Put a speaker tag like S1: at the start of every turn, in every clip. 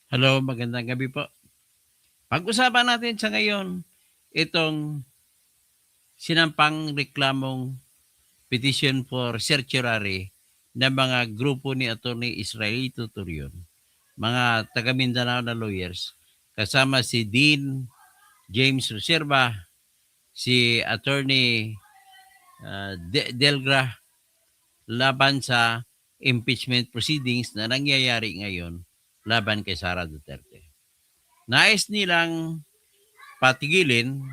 S1: Hello, magandang gabi po. Pag-usapan natin sa ngayon itong sinampang reklamong petition for certiorari ng mga grupo ni Atty. Israelito Turion, mga taga Mindanao na lawyers, kasama si Dean James Reserva, si Attorney Delgra, laban sa impeachment proceedings na nangyayari ngayon laban kay Sara Duterte. Nais nilang patigilin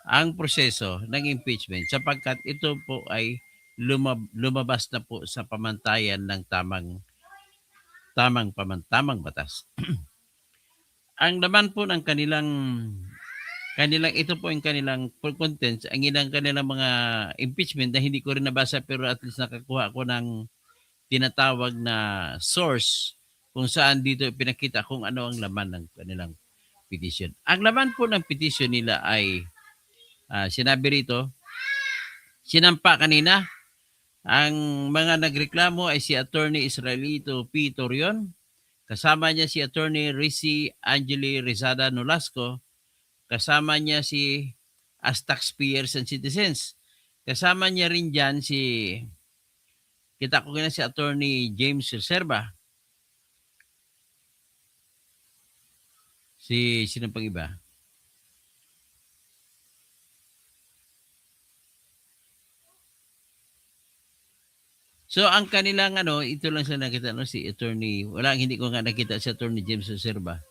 S1: ang proseso ng impeachment sapagkat ito po ay lumabas na po sa pamantayan ng tamang batas. Ang laman po ng kanilang ito po ang kanilang full contents, ang ilang kanilang mga impeachment na hindi ko rin nabasa pero at least nakakuha ako ng tinatawag na source kung saan dito pinakita kung ano ang laman ng kanilang petition. Ang laman po ng petition nila ay sinabi rito, sinampa kanina. Ang mga nagreklamo ay si Attorney Israelito P. Torion, kasama niya si Attorney Rizzy Angeli Rizada Nolasco, kasama niya si as taxpayers and citizens. Kasama niya rin dyan kita ko na si Attorney James Reserva. Sino pang iba? So ang kanilang ito lang sa nakita si Attorney, hindi ko nga nakita si Attorney James Reserva,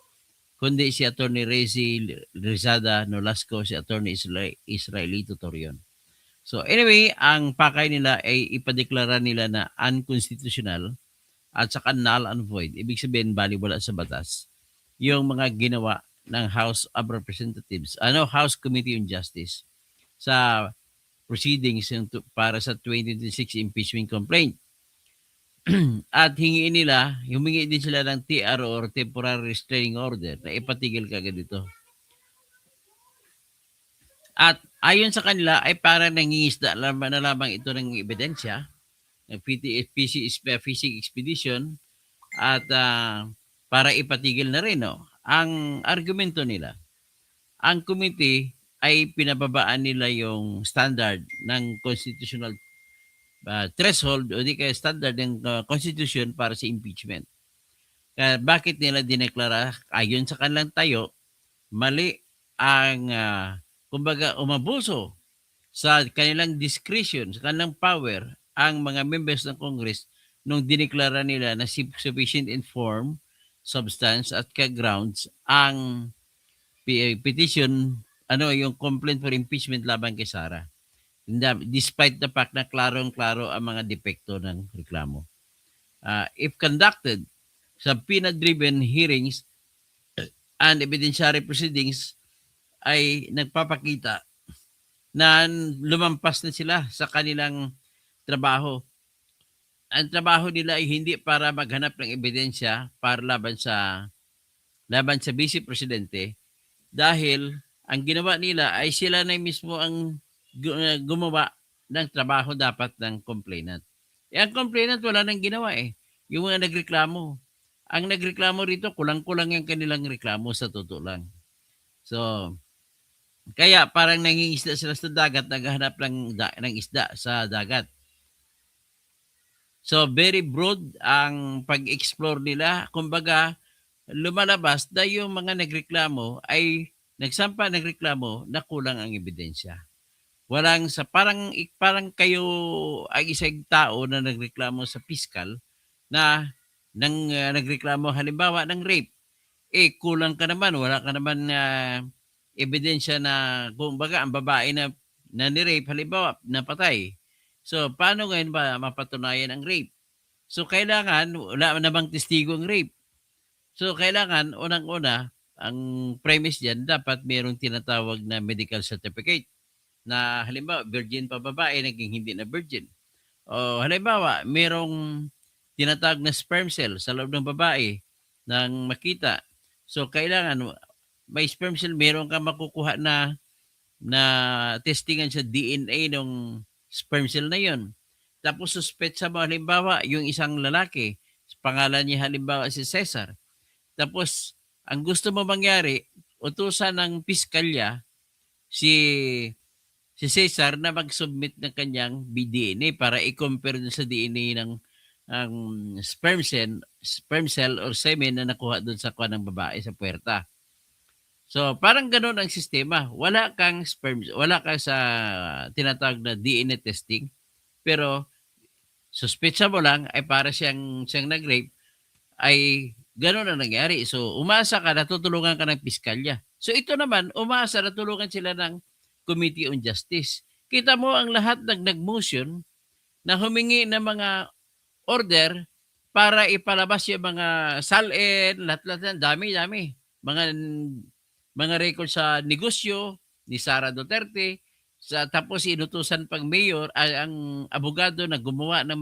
S1: kundi si Attorney Rizzy Rizada Nolasco, si Attorney Israelito Torion. So anyway, ang pakay nila ay ipadeklara nila na unconstitutional at saka null and void. Ibig sabihin, baliwala sa batas yung mga ginawa ng House of Representatives, House Committee on Justice sa proceedings para sa 2026 impeachment complaint. At humingi din sila ng TRO or Temporary Restraining Order na ipatigil kagad ito. At ayon sa kanila ay parang nangingisda na lamang ito ng ebidensya ng fishing expedition at para ipatigil na rin. No? Ang argumento nila, ang committee ay pinababaan nila yung standard ng constitutional threshold o di kaya standard ng constitution para sa impeachment. Kaya bakit nila dineklara ayon sa kanilang tayo, mali ang kumbaga umabuso sa kanilang discretion, sa kanilang power ang mga members ng Congress nung dineklara nila na sufficient in form, substance at ka-grounds ang petition, yung complaint for impeachment laban kay Sara. Despite the fact na klarong-klaro ang mga depekto ng reklamo. If conducted, subpoena-driven hearings and evidentiary proceedings ay nagpapakita na lumampas na sila sa kanilang trabaho. Ang trabaho nila ay hindi para maghanap ng ebidensya para laban sa vice presidente dahil ang ginawa nila ay sila na mismo ang gumawa ng trabaho dapat ng complainant. Ang complainant wala nang ginawa eh. Yung mga nagreklamo. Ang nagreklamo rito, kulang-kulang yung kanilang reklamo sa totoo lang. So, kaya parang nangingisda sila sa dagat, naghahanap ng isda sa dagat. So, very broad ang pag-explore nila. Kumbaga, lumalabas na yung mga nagreklamo ay nagsampa ng reklamo na kulang ang ebidensya. Walang parang kayo ay isang tao na nagreklamo sa piskal na nagreklamo halimbawa ng rape. Kulang ka naman, wala ka naman ebidensya na kumbaga ang babae na ni-rape halimbawa napatay. So paano ngayon ba mapatunayan ang rape? So kailangan wala namang testigo ang rape. So kailangan unang-una ang premise diyan dapat mayroong tinatawag na medical certificate na halimbawa virgin pa babae naging hindi na virgin. O halimbawa merong tinatawag na sperm cell sa loob ng babae nang makita. So kailangan may sperm cell meron kang makukuha na testingan sa DNA ng sperm cell na yon. Tapos suspect sa halimbawa yung isang lalaki, pangalan niya halimbawa si Cesar. Tapos, ang gusto mo mangyari, utusan ng piskalya si Cesar na mag-submit ng kanyang DNA para i-compare dun sa DNA ng ang sperm cell or semen na nakuha dun sa kuha ng babae sa puwerta. So, parang gano'n ang sistema. Wala kang sa tinatawag na DNA testing, pero suspetsa mo lang ay para siyang nag-rape, ay gano'n ang nangyari. So, umasa ka na tutulungan ka ng piskalya. So, ito naman, umasa na tulungan sila ng Committee on Justice. Kita mo ang lahat nag-motion na humingi ng mga order para ipalabas yung mga SALN, lahat-lahat yan, dami-dami. Mga record sa negosyo ni Sara Duterte, tapos inutusan pang mayor, ang abogado na gumawa ng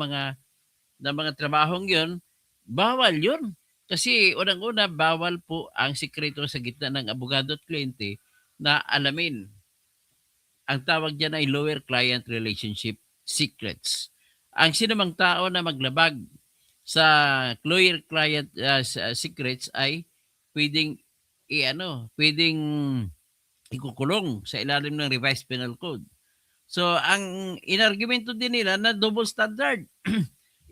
S1: mga trabahong yon, bawal yon. Kasi unang-una, bawal po ang sikreto sa gitna ng abogado at kliyente na alamin. Ang tawag diyan ay lawyer client relationship secrets. Ang sinumang tao na maglabag sa lawyer client secrets ay pwedeng pwedeng ikukulong sa ilalim ng revised penal code. So ang inargumento din nila na double standard.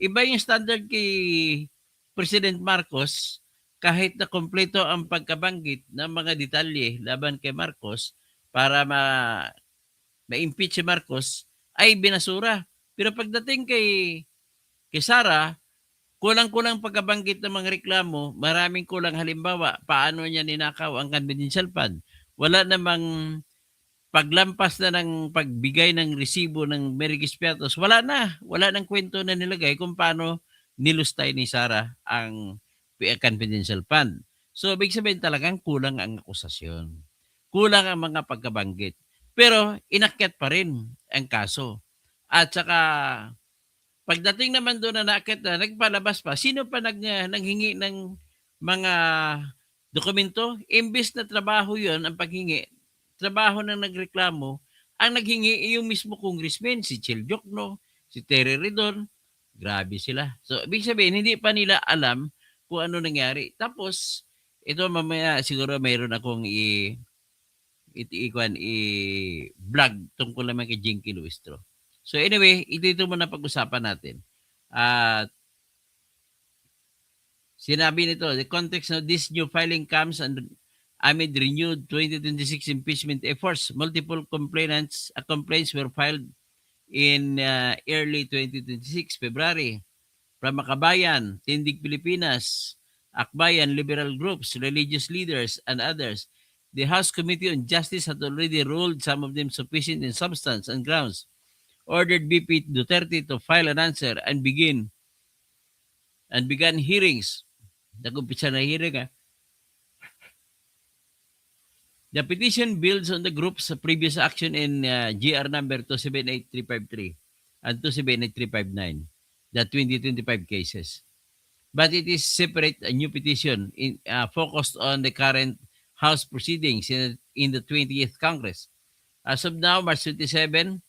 S1: Iba yung standard kay President Marcos, kahit na kumpleto ang pagkabanggit ng mga detalye laban kay Marcos para ma-impeach si Marcos, ay binasura. Pero pagdating kay Sara, kulang-kulang pagkabanggit ng mga reklamo, maraming kulang. Halimbawa, paano niya ninakaw ang confidential fund. Wala namang paglampas na ng pagbigay ng resibo ng Merigis Piatos, wala na. Wala nang kwento na nilagay kung paano nilustay ni Sara ang confidential fund. So, ibig sabihin talagang kulang ang akusasyon. Kulang ang mga pagkabanggit. Pero, inakyat pa rin ang kaso. At saka, pagdating naman doon na naakyat na, nagpalabas pa, sino pa nanghingi ng mga dokumento? Imbes na trabaho yon ang paghingi, trabaho ng nagreklamo, ang naghingi yung mismo congressman, si Chel Jokno, si Terry Redon, grabe sila. So, ibig sabihin, hindi pa nila alam kung ano nangyari. Tapos, ito mamaya siguro mayroon akong i-vlog tungkol naman kay Jinky Luistro. So anyway, ito muna pag-usapan natin. At sinabi nito, the context of this new filing comes amid renewed 2026 impeachment efforts. Multiple complaints were filed in early 2026, February, from Makabayan, Tindig Pilipinas, Akbayan, liberal groups, religious leaders, and others. The House Committee on Justice had already ruled some of them sufficient in substance and grounds, ordered BP Duterte to file an answer and began hearings. Nag-umpisa na hearing. The petition builds on the group's previous action in GR number 278353 and 278359, the 2025 cases. But it is separate a new petition focused on the current House proceedings in the 20th Congress. As of now, March 27,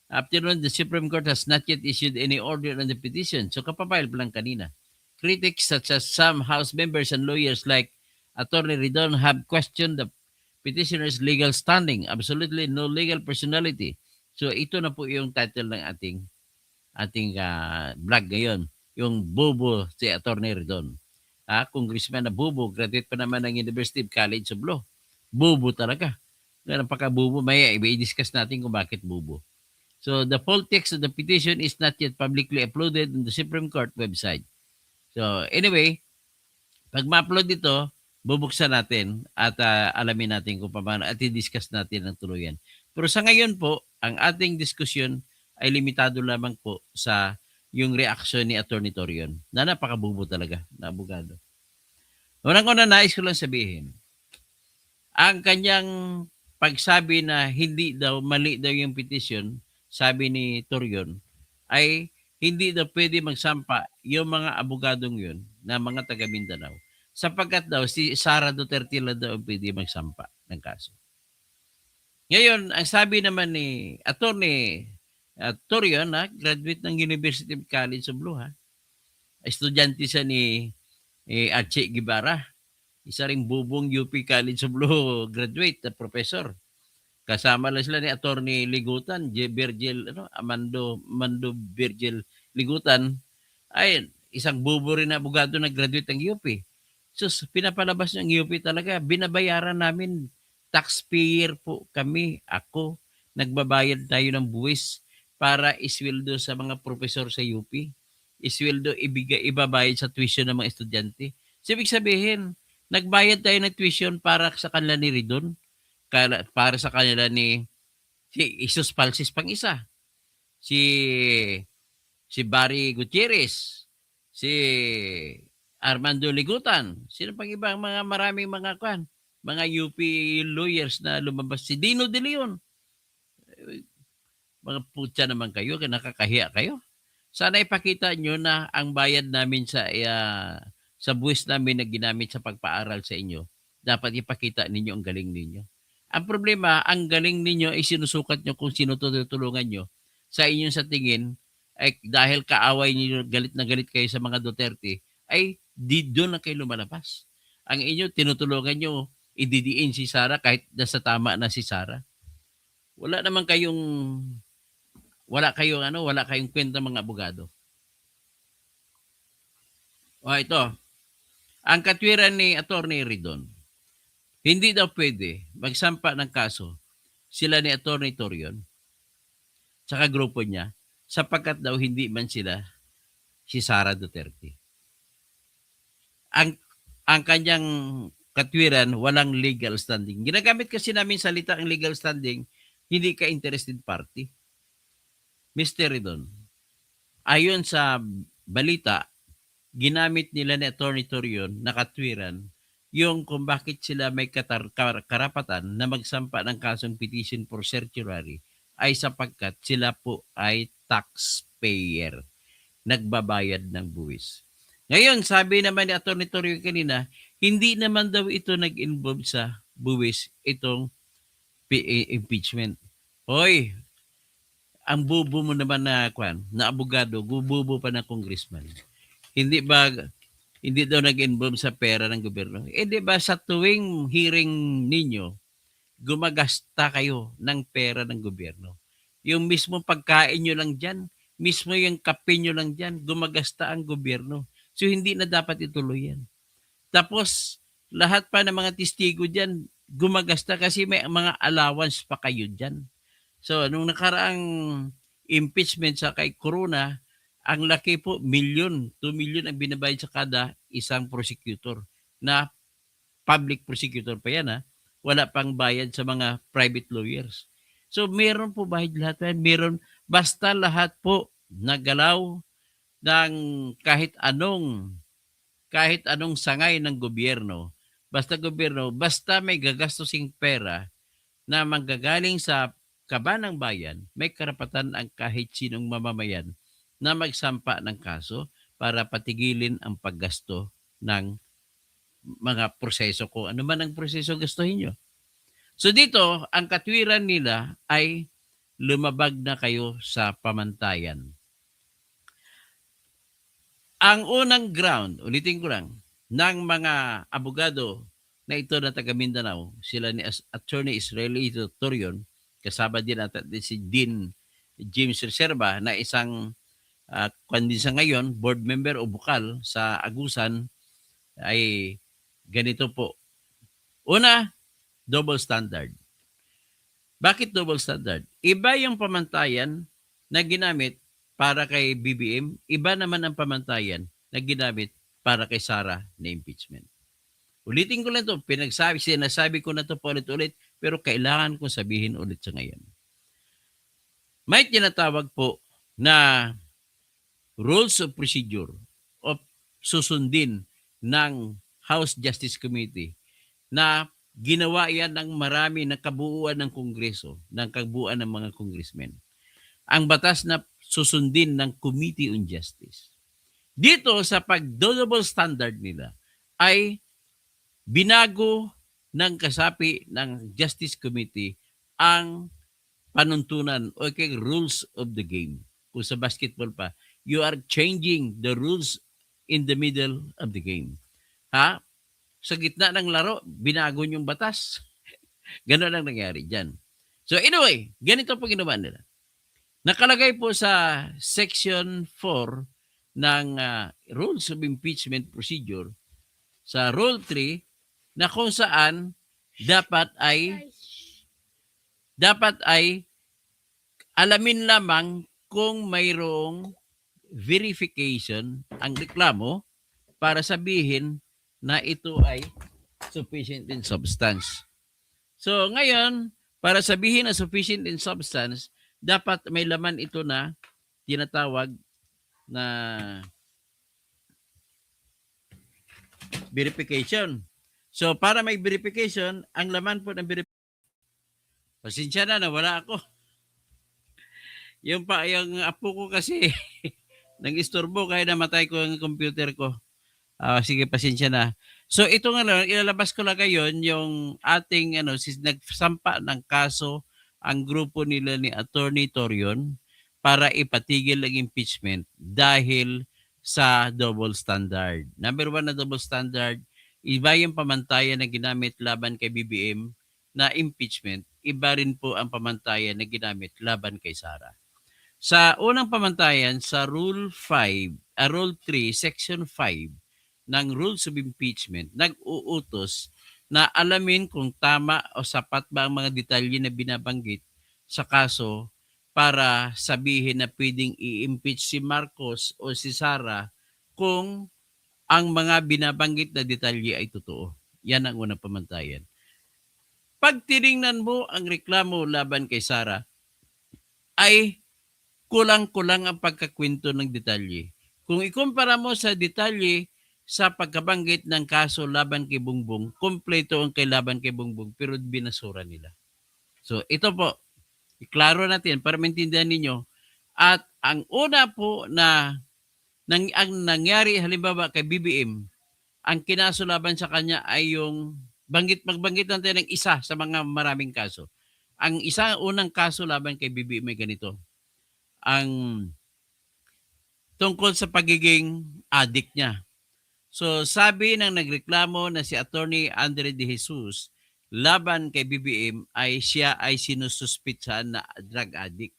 S1: afternoon, the Supreme Court has not yet issued any order on the petition. So kapapile pa lang kanina. Critics such as some House members and lawyers like Attorney Redon have questioned the petitioner's legal standing. Absolutely no legal personality. So ito na po yung title ng ating vlog ngayon. Yung bobo si Attorney Redon. Congressman na bobo, graduate pa naman ng University College of Law. Bobo talaga. Napaka-bobo. May i-discuss natin kung bakit bobo. So the full text of the petition is not yet publicly uploaded on the Supreme Court website. So anyway, pag ma-upload ito, bubuksan natin at alamin natin kung paano at i-discuss natin ang tuluyan. Pero sa ngayon po, ang ating diskusyon ay limitado lamang po sa yung reaksyon ni Attorney Torion na napakabubo talaga na abogado. Unang-una, nais ko lang sabihin, ang kanyang pagsabi na hindi daw, mali daw yung petition, sabi ni Torion, ay hindi daw pwede magsampa yung mga abogadong yun na mga taga Mindanao. Sapagkat daw, si Sara Duterte lang daw pwede magsampa ng kaso. Ngayon, ang sabi naman ni Attorney Torion, graduate ng University College of Law, estudyante siya ni Archie Guevara. Isa ring bubong UP College of Law graduate na professor. Kasama lang sila ni Attorney Ligutan, Virgil, Mando Virgil Ligutan, ay isang bubo rin na abogado na graduate ng UP. So, pinapalabas ng UP talaga, binabayaran namin, taxpayer po kami, ako, nagbabayad tayo ng buwis para isweldo sa mga profesor sa UP. Isweldo, ibabayad sa tuition ng mga estudyante. So, ibig sabihin, nagbayad tayo ng tuition para sa kanila ni Ridon, para sa kanila ni si Jesus Palsis pang isa, si Barry Gutierrez, si Armando Ligutan, sino pang ibang maraming mga UP lawyers na lumabas, si Dino De Leon. Mga putya naman kayo, nakakahiya kayo. Sana ipakita nyo na ang bayad namin sa buwis namin na ginamit sa pagpaaral sa inyo, dapat ipakita ninyo ang galing ninyo. Ang problema, ang galing ninyo ay sinusukat nyo kung sino tutulungan nyo. Sa inyong sa tingin, ay dahil kaaway niyo, galit na galit kayo sa mga Duterte, ay doon na kayo lumalabas. Ang inyo, tinutulungan nyo, ididiin si Sara kahit nasa tama na si Sara. Wala kayong kwenta mga abogado. O ito, ang katwiran ni Attorney Ridon, hindi daw pwede magsampa ng kaso sila ni Attorney Torion tsaka grupo niya sapagkat daw hindi man sila si Sara Duterte. Ang kanyang katwiran, walang legal standing. Ginagamit kasi namin salita ang legal standing, hindi ka interested party. Mr. Ridon, ayon sa balita, ginamit nila ni Attorney Torion na katwiran yung kung bakit sila may karapatan na magsampa ng kasong petition for certiorari ay sapagkat sila po ay taxpayer, nagbabayad ng buwis. Ngayon, sabi naman ni Attorney Torion kanina, hindi naman daw ito nag-involve sa buwis itong impeachment. Hoy, ang bubo mo naman na abogado, bubo pa na congressman. Hindi daw nag-involve sa pera ng gobyerno? Di ba sa tuwing hearing ninyo, gumagasta kayo ng pera ng gobyerno? Yung mismo pagkain nyo lang dyan, mismo yung kape nyo lang dyan, gumagasta ang gobyerno. So hindi na dapat ituloy yan. Tapos lahat pa ng mga testigo dyan, gumagasta kasi may mga allowance pa kayo dyan. So, nung nakaraang impeachment sa kay Corona, ang laki po, 2 million ang binabayad sa kada isang prosecutor na public prosecutor pa yan wala pang bayad sa mga private lawyers. So, meron po bayad lahat yan. Meron, basta lahat po nagalaw ng kahit anong sangay ng gobyerno, basta may gagastusing pera na manggagaling sa kaba ng bayan, may karapatan ang kahit sinong mamamayan na magsampa ng kaso para patigilin ang paggasto ng mga proseso ko. Ano man ang proseso gustuhin nyo. So dito, ang katwiran nila ay lumabag na kayo sa pamantayan. Ang unang ground, ulitin ko lang, ng mga abogado na ito na taga Mindanao, sila ni Attorney Israelito Torion, kasama din at si Dean James Reserva na isang kandisa ngayon, board member o bukal sa Agusan, ay ganito po. Una, double standard. Bakit double standard? Iba yung pamantayan na ginamit para kay BBM, iba naman ang pamantayan na ginamit para kay Sara na impeachment. Ulitin ko lang ito, sinasabi ko na ito ulit-ulit, pero kailangan ko sabihin ulit sa ngayon. May tinatawag po na rules of procedure o susundin ng House Justice Committee na ginawa yan ng marami ng kabuuan ng Kongreso, ng kabuuan ng mga congressmen. Ang batas na susundin ng Committee on Justice. Dito sa pag-double standard nila ay binago ng kasapi ng Justice Committee ang panuntunan o rules of the game. Kung sa basketball pa, you are changing the rules in the middle of the game. sa gitna ng laro, binago yung batas. Ganon ang nangyari dyan. So anyway, ganito po ginawa nila. Nakalagay po sa Section 4 ng Rules of Impeachment Procedure, sa Rule 3, na kung saan dapat ay alamin lamang kung mayroong verification ang reklamo para sabihin na ito ay sufficient in substance. So ngayon, para sabihin na sufficient in substance, dapat may laman ito na tinatawag na verification. So para may verification, ang laman po ng verification, pasensya na wala ako. Yung apo ko kasi nang istorbo kaya namatay ko ang computer ko. Sige, pasensya na. So ito nga lang, ilalabas ko lang ngayon yung ating nagsampa ng kaso ang grupo nila ni Attorney Torion para ipatigil ang impeachment dahil sa double standard. Number 1 na double standard, iba yung pamantayan na ginamit laban kay BBM na impeachment, iba rin po ang pamantayan na ginamit laban kay Sara. Sa unang pamantayan, sa Rule 3, Section 5 ng Rules of Impeachment, nag-uutos na alamin kung tama o sapat ba ang mga detalye na binabanggit sa kaso para sabihin na pwedeng i-impeach si Marcos o si Sara kung ang mga binabanggit na detalye ay totoo. Yan ang unang pamantayan. Pag tiningnan mo ang reklamo laban kay Sara, ay kulang-kulang ang pagkakwento ng detalye. Kung ikumpara mo sa detalye sa pagkabanggit ng kaso laban kay Bongbong, kompleto ang kay laban kay Bongbong pero binasura nila. So ito po, iklaro natin para maintindihan ninyo. At ang una po na ang nangyari halimbawa kay BBM, ang kinaso laban sa kanya ay yung magbanggit natin ng isa sa mga maraming kaso. Ang isang unang kaso laban kay BBM ay ganito. Ang tungkol sa pagiging addict niya. So sabi ng nagreklamo na si Attorney Andre De Jesus laban kay BBM ay siya ay sinususpitsahan na drug addict.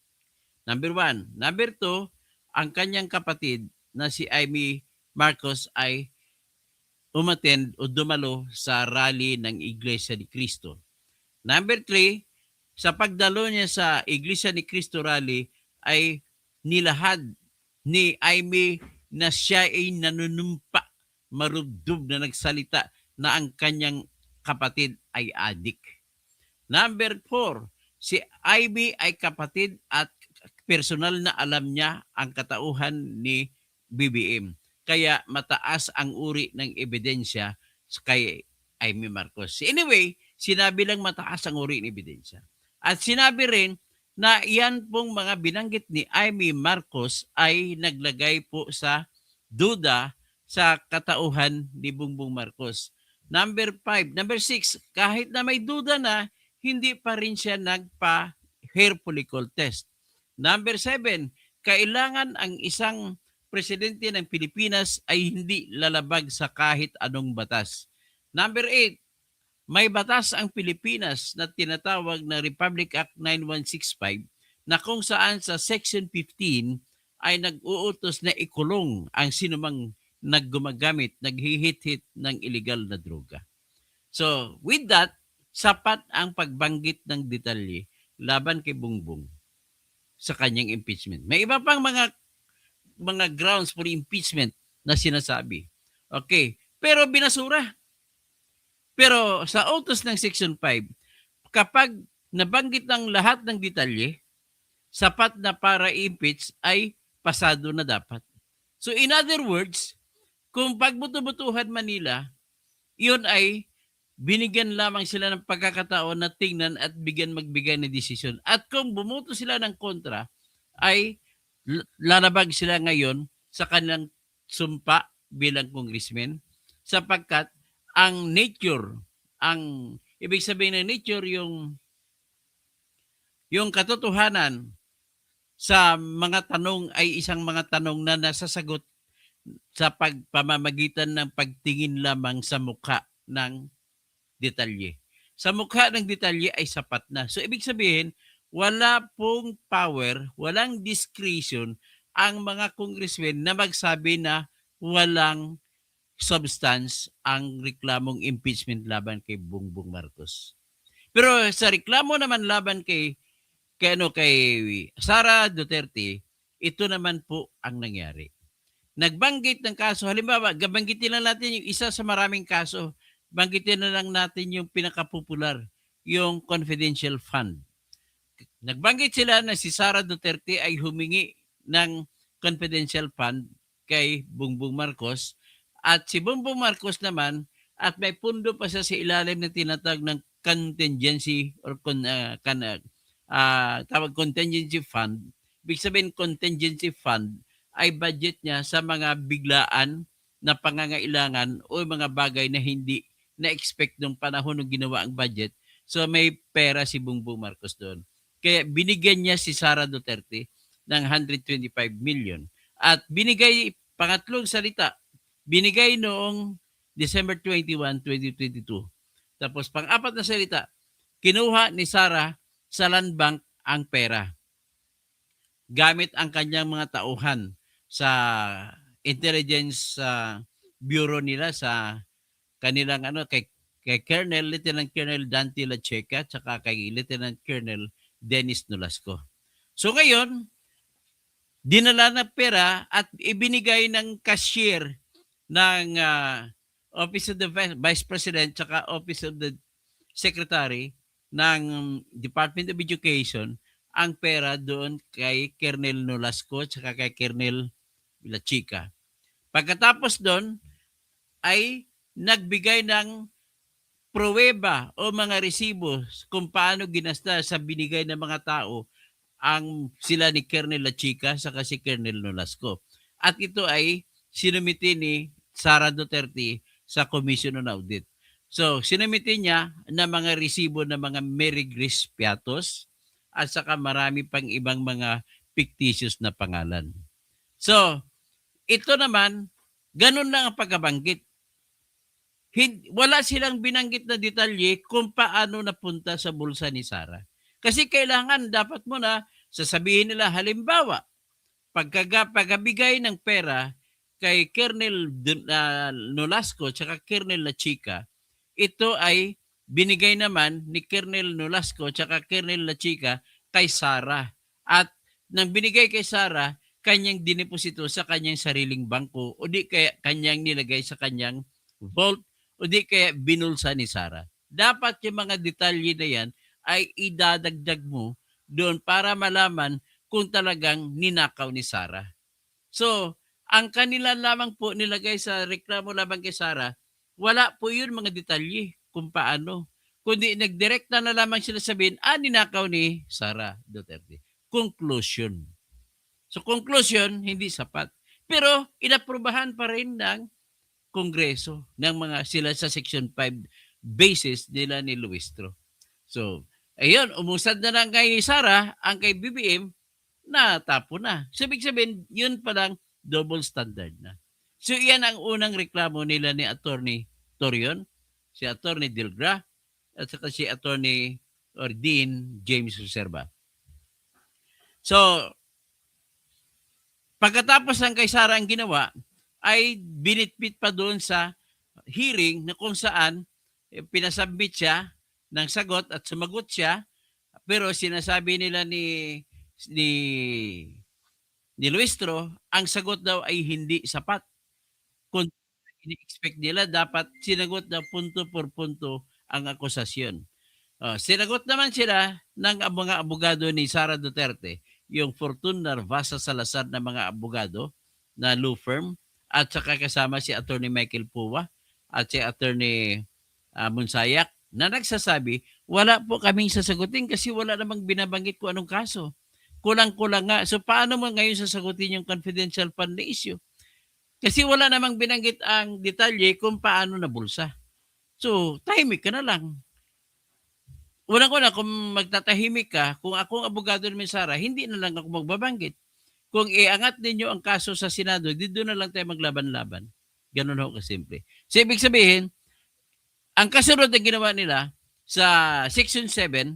S1: Number 1. Number 2, ang kanyang kapatid na si Amy Marcos ay umattend o dumalo sa rally ng Iglesia ni Cristo. Number 3, sa pagdalo niya sa Iglesia ni Cristo rally ay nilahad ni Amy na siya ay nanunumpa, marubdob na nagsalita na ang kanyang kapatid ay adik. Number 4, si Amy ay kapatid at personal na alam niya ang katauhan ni BBM. Kaya mataas ang uri ng ebidensya kay Amy Marcos. Anyway, sinabi lang mataas ang uri ng ebidensya. At sinabi rin na iyan pong mga binanggit ni Amy Marcos ay naglagay po sa duda sa katauhan ni Bongbong Marcos. Number 5. Number 6, kahit na may duda na, hindi pa rin siya nagpa-hair follicle test. Number 7, kailangan ang isang presidente ng Pilipinas ay hindi lalabag sa kahit anong batas. Number 8, may batas ang Pilipinas na tinatawag na Republic Act 9165 na kung saan sa Section 15 ay nag-uutos na ikulong ang sinumang naghihit-hit ng illegal na droga. So, with that, sapat ang pagbanggit ng detalye laban kay Bongbong sa kanyang impeachment. May iba pang mga grounds for impeachment na sinasabi. Okay, pero binasura. Pero sa utos ng Section 5, kapag nabanggit ang lahat ng detalye, sapat na para i-impeach ay pasado na dapat. So in other words, kung pagbuto-butuhan Manila, yun ay binigyan lamang sila ng pagkakataon na tingnan at magbigay ng desisyon. At kung bumuto sila ng kontra, ay lalabag sila ngayon sa kanilang sumpa bilang congressman sapagkat ang nature, ang ibig sabihin ng nature yung katotohanan sa mga tanong ay isang mga tanong na nasasagot sa pamamagitan ng pagtingin lamang sa mukha ng detalye. Sa mukha ng detalye ay sapat na. So ibig sabihin, wala pong power, walang discretion ang mga congressmen na magsabi na walang substance ang reklamong impeachment laban kay Bongbong Marcos. Pero sa reklamo naman laban kay Sara Duterte, ito naman po ang nangyari. Nagbanggit ng kaso, halimbawa, banggitin lang natin yung isa sa maraming kaso, banggitin na lang natin yung pinakapopular, yung confidential fund. Nagbanggit sila na si Sara Duterte ay humingi ng confidential fund kay Bongbong Marcos at si Bongbong Marcos naman at may pundo pa siya sa ilalim na tinatag ng contingency or tawag contingency fund. Ibig sabihin contingency fund ay budget niya sa mga biglaan na pangangailangan o mga bagay na hindi na-expect nung panahon nung ginawa ang budget. So may pera si Bongbong Marcos doon. Kaya binigyan niya si Sara Duterte ng 125 million. At binigay, pangatlong salita, binigay noong December 21, 2022. Tapos pang-apat na salita, kinuha ni Sara sa land bank ang pera. Gamit ang kanyang mga tauhan sa intelligence bureau nila sa kanilang kay Colonel Lieutenant Colonel Dante Lacheca tsaka kay Lieutenant Colonel Dennis Nolasco. So ngayon, dinala na pera at ibinigay ng cashier ng Office of the Vice President tsaka Office of the Secretary ng Department of Education ang pera doon kay Colonel Nolasco tsaka kay Colonel Lacheca. Pagkatapos doon ay nagbigay ng pruweba o mga resibo kung paano ginasta sa binigay ng mga tao ang sila ni Colonel Lacheca sa si Colonel Nolasco. At ito ay sinumiti ni Sara Duterte sa Commission on Audit. So, sinumiti niya na mga resibo ng mga Mary Grace Piatos at saka marami pang ibang mga fictitious na pangalan. So, ito naman, ganun lang ang pagkabanggit. Wala silang binanggit na detalye kung paano napunta sa bulsa ni Sara. Kasi kailangan, dapat mo na sasabihin nila, halimbawa, pagkabigay ng pera kay Colonel Nolasco at Colonel Lacheca, ito ay binigay naman ni Colonel Nolasco at Colonel Lacheca kay Sara. At nang binigay kay Sara, kanyang dineposito sa kanyang sariling bangko o di kaya kanyang nilagay sa kanyang vault o di kaya binulsa ni Sara. Dapat yung mga detalye na yan ay idadagdag mo doon para malaman kung talagang ninakaw ni Sara. So, ang kanila lamang po nilagay sa reklamo laban kay Sara, wala po yun mga detalye kung paano. Kundi nagdirekta na lamang sila sabihin, ninakaw ni Sara Duterte. Conclusion. So, conclusion, hindi sapat. Pero, inaprubahan pa rin ng Kongreso ng mga sila sa Section 5 basis nila ni Luistro. So, ayun, umusad na lang kay Sara, ang kay BBM, natapo na. So, ibig sabihin, yun palang double standard na. So, iyan ang unang reklamo nila ni Attorney Torion, si Attorney Dilgra, at saka si Attorney or Dean James Reserva. So, pagkatapos ng kay Sara ang ginawa, ay binitbit pa doon sa hearing na kung saan pinasubmit siya ng sagot at sumagot siya, pero sinasabi nila ni Luistro, ang sagot daw ay hindi sapat. Kung ini-expect nila, dapat sinagot na punto por punto ang akusasyon. Sinagot naman sila ng mga abogado ni Sara Duterte, yung Fortune Narvasa Salazar na mga abogado na law firm, at saka kasama si Attorney Michael Puwa at si Attorney Monsayak na nagsasabi, wala po kaming sasagutin kasi wala namang binabanggit ko anong kaso. Kulang-kulang nga. So paano mo ngayon sasagutin yung confidential fund na issue? Kasi wala namang binanggit ang detalye kung paano nabulsa. So, tahimik ka na lang. Unang-una, kung magtatahimik ka, kung akong abogado ni Sara, hindi na lang ako magbabanggit. Kung iangat ninyo ang kaso sa Senado, dito na lang tayo maglaban-laban. Ganun ho kasimple. So, ibig sabihin, Ang kasunod na ginawa nila sa Section 7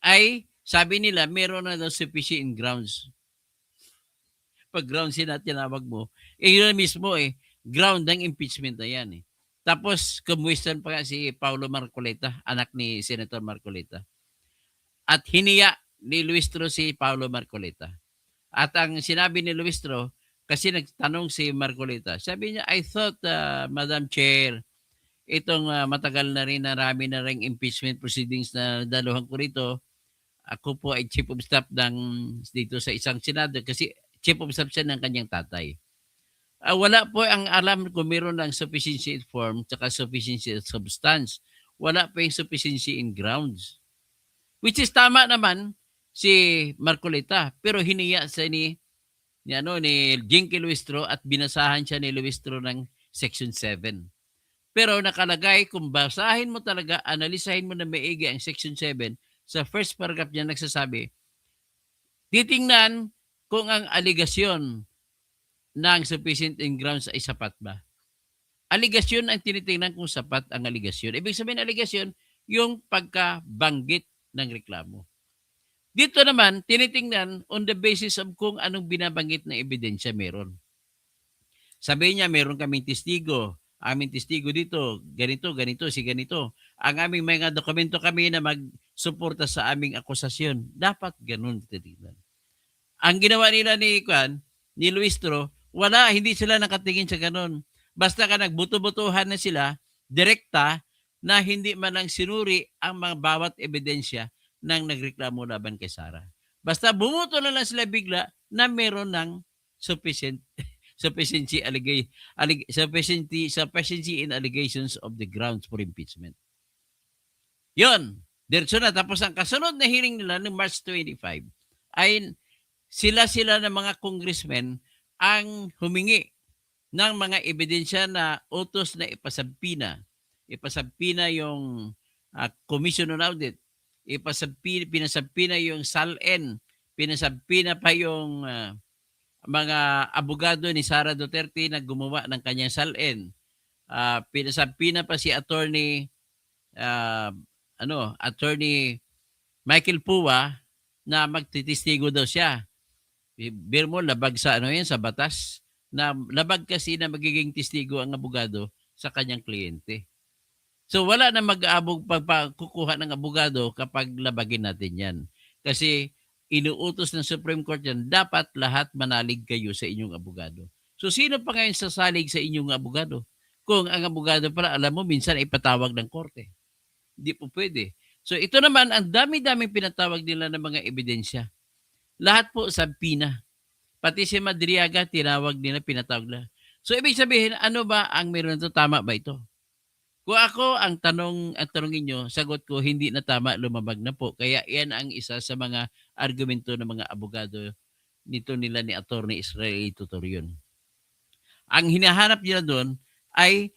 S1: ay sabi nila meron na daw sufficient grounds. Pag grounds na tinawag mo, yun mismo ground ng impeachment na yan eh. Tapos, kumuistan pa nga si Paulo Marcoleta, anak ni Senator Marcoleta. At hiniya ni Luistro si Paulo Marcoleta. At ang sinabi ni Luistro, kasi nagtanong si Marcoleta, sabi niya, I thought, Madam Chair, itong matagal na rin, narami na rin impeachment proceedings na daluhan ko rito. Ako po ay chief of staff dito sa isang senado kasi chief of staff siya ng kanyang tatay. Wala po ang alam kung meron ng sufficiency in form tsaka sufficiency in substance. Wala pa yung sufficiency in grounds. Which is tama naman si Marcoleta, pero hiniya sa ni Jinky Luistro at binasahan siya ni Luistro ng Section 7. Pero nakalagay, kung basahin mo talaga, analisahin mo na maigi ang Section 7, sa first paragraph niya nagsasabi, titingnan kung ang aligasyon ng sufficient in grounds ay sapat ba. Aligasyon ang tinitingnan kung sapat ang aligasyon. Ibig sabihin aligasyon, yung pagkabanggit ng reklamo. Dito naman, tinitingnan on the basis of kung anong binabanggit na ebidensya meron. Sabi niya, meron kaming testigo. Aming testigo dito, ganito, si ganito. Ang aming mga dokumento kami na magsuporta sa aming akusasyon. Dapat ganun titignan. Ang ginawa nila ni Luistro, hindi sila nakatingin sa ganun. Basta ka nagbuto-butuhan na sila, direkta, na hindi man lang sinuri ang mga bawat ebidensya ng nagreklamo laban kay Sara. Basta bumuto na lang sila bigla na meron ng sufficiency in allegations of the grounds for impeachment. Yun. Diretso na. Tapos ang kasunod na hearing nila noong March 25 ay sila ng mga congressmen ang humingi ng mga ebidensya na utos na ipasabpina. Ipasabpina yung Commission on Audit. Pinasabpina yung SALN. Pinasabpina pa yung mga abogado ni Sara Duterte na gumawa ng kanyang SALN. Pinasabpina pa si attorney Michael Pua na magtitistigo daw siya. Bir mo, labag sa sa batas, na labag kasi na magiging testigo ang abogado sa kanyang kliyente. So wala na mag-aabog pagkukuha ng abogado kapag labagin natin yan. Kasi inuutos ng Supreme Court yan, dapat lahat manalig kayo sa inyong abogado. So sino pa ngayon sasalig sa inyong abogado? Kung ang abogado pala, alam mo, minsan ipatawag ng korte. Hindi po pwede. So ito naman, ang dami-daming pinatawag nila ng mga ebidensya. Lahat po sabpina. Pati si Madriaga, tinawag nila, pinatawag nila. So ibig sabihin, ano ba ang meron ito? Tama ba ito? Kung ako ang tanongin nyo, sagot ko, hindi na tama, lumabag na po. Kaya yan ang isa sa mga argumento ng mga abogado nito nila ni Attorney Israel Tutorion. Ang hinahanap nila doon ay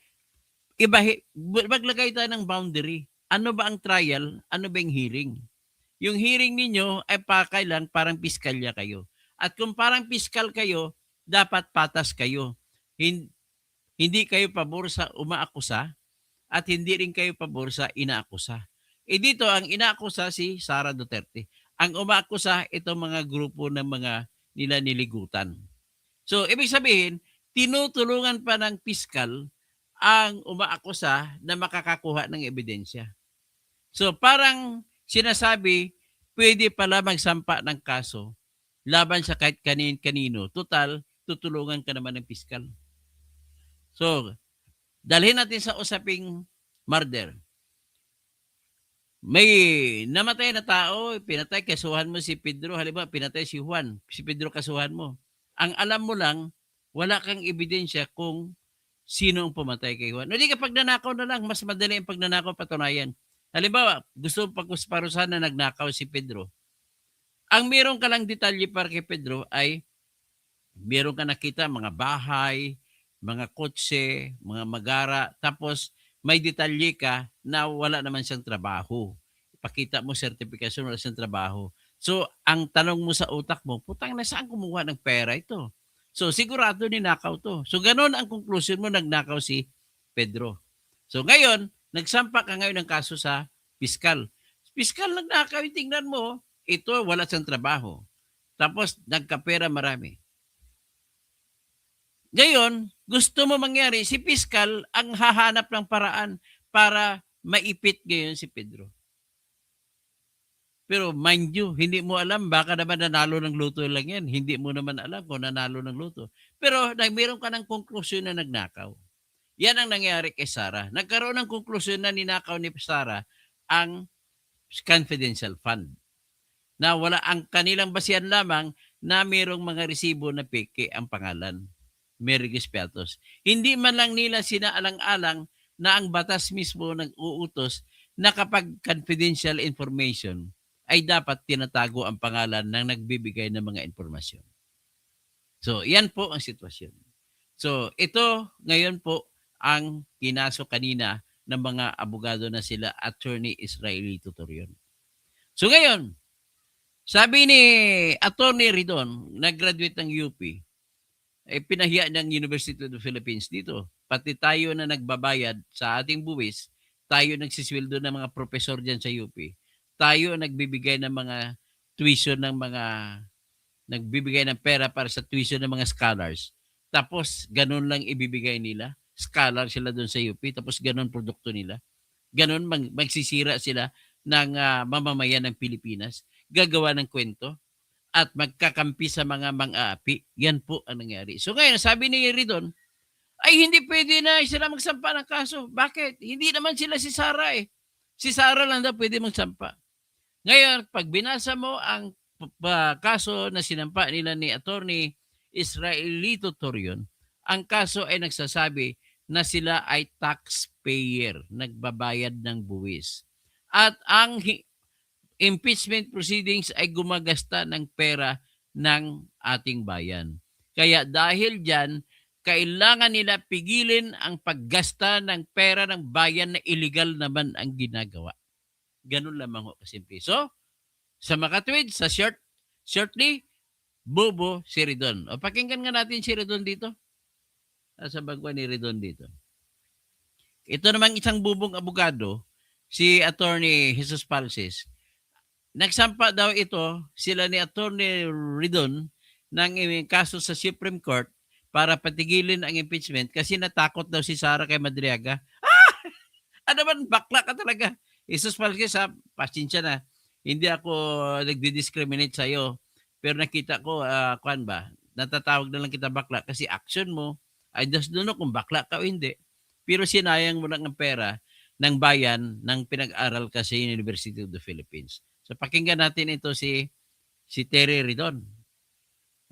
S1: maglagay tayo ng boundary. Ano ba ang trial? Ano ba yung hearing? Yung hearing ninyo ay pakailan parang piskalya kayo. At kung parang piskal kayo, dapat patas kayo. Hindi kayo pabor sa umaakusa at hindi rin kayo pabor sa inaakusa. Dito ang inaakusa si Sara Duterte. Ang umaakusa itong mga grupo ng mga nila niligutan. So ibig sabihin, tinutulungan pa ng piskal ang umaakusa na makakakuha ng ebidensya. So parang sinasabi, pwede pala magsampa ng kaso laban sa kahit kanino. Total, tutulungan ka naman ng piskal. So, dalhin natin sa usaping murder. May namatay na tao, pinatay, kasuhan mo si Pedro. Halimbawa, pinatay si Juan, si Pedro kasuhan mo. Ang alam mo lang, wala kang ebidensya kung sino ang pumatay kay Juan. Hindi ka pagnanakaw na lang, mas madali ang pagnanakaw patunayan. Halimbawa, gusto pagkusparusahan na nagnakaw si Pedro. Ang meron ka lang detalye para kay Pedro ay meron ka nakita mga bahay, mga kotse, mga magara, tapos may detalye ka na wala naman siyang trabaho. Ipakita mo sertifikasyon, wala siyang trabaho. So, ang tanong mo sa utak mo, putang na saan kumuha ng pera ito? So, sigurado ninakaw to. So, ganun ang conclusion mo, nagnakaw si Pedro. So, ngayon, Nagsampa ka ngayon ng kaso sa piskal. Piskal nagnakaw, tingnan mo, ito wala siyang trabaho. Tapos nagkapera marami. Ngayon, gusto mo mangyari, si piskal ang hahanap ng paraan para maipit ngayon si Pedro. Pero mind you, hindi mo alam, baka naman nanalo ng luto lang yan. Hindi mo naman alam kung nanalo ng luto. Pero mayroon ka ng konklusyon na nagnakaw. Yan ang nangyari kay Sarah. Nagkaroon ng konklusyon na ninakaw ni Sarah ang confidential fund. Na wala ang kanilang basihan lamang na mayroong mga resibo na peke ang pangalan. Mary Gispiatos. Hindi man lang nila sinaalang-alang na ang batas mismo nag-uutos na kapag confidential information ay dapat tinatago ang pangalan ng nagbibigay ng mga informasyon. So, yan po ang sitwasyon. So, ito ngayon po ang kinaso kanina ng mga abogado na sila Attorney Israelito Torion. So, ngayon, sabi ni Attorney Ridon, nag-graduate ng UP, ay pinahiya ng University of the Philippines dito. Pati tayo na nagbabayad sa ating buwis, tayo nagsisweldo ng mga profesor dyan sa UP. Tayo nagbibigay ng mga tuition ng mga, nagbibigay ng pera para sa tuition ng mga scholars. Tapos, ganun lang ibibigay nila. Scholar sila doon sa UP, tapos ganun produkto nila. Ganun, magsisira sila ng mamamayan ng Pilipinas. Gagawa ng kwento at magkakampi sa mga mang-aapi. Yan po ang nangyari. So ngayon, sabi ni Ridon, ay hindi pwede na sila magsampa ng kaso. Bakit? Hindi naman sila si Sarah eh. Si Sarah lang daw pwede magsampa. Ngayon, pag binasa mo ang kaso na sinampa nila ni Attorney Israelito Torion, ang kaso ay nagsasabi na sila ay taxpayer, nagbabayad ng buwis. At ang impeachment proceedings ay gumagasta ng pera ng ating bayan. Kaya dahil dyan, kailangan nila pigilin ang paggasta ng pera ng bayan na illegal naman ang ginagawa. Ganun lamang ho kasimple. So, sa makatwid, sa shortly, bobo si Ridon. O pakinggan nga natin si Ridon dito. Sa bagwa ni Ridon dito. Ito namang isang bubong abogado, si Attorney Jesus Palces. Nagsampa daw ito, sila ni Attorney Ridon, ng kaso sa Supreme Court para patigilin ang impeachment kasi natakot daw si Sara kay Madriaga. Ano man, bakla ka talaga. Jesus Palces, pasensya na. Hindi ako nagdi-discriminate sa'yo. Pero nakita ko, kuan ba, natatawag na lang kita bakla kasi action mo, I just don't know kung bakla ka o hindi. Pero sinayang mo lang ang pera ng bayan ng pinag-aral ka sa University of the Philippines. So pakinggan natin ito si Terry Ridon.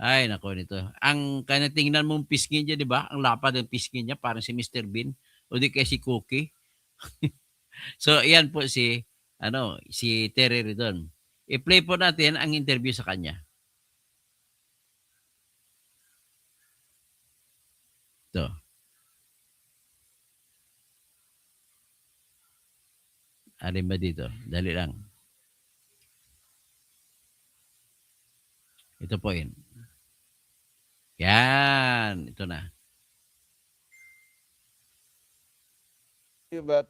S1: Ay, nako nito. Ang kanatingnan mong pisngi niya, di ba? Ang lapad ng pisngi niya, parang si Mr. Bean. O di kaya si Cookie. So, iyan po si Terry Ridon. I-play po natin ang interview sa kanya. Ito. Alin ba dito? Dali lang. Ito po yun. Yan. Ito na.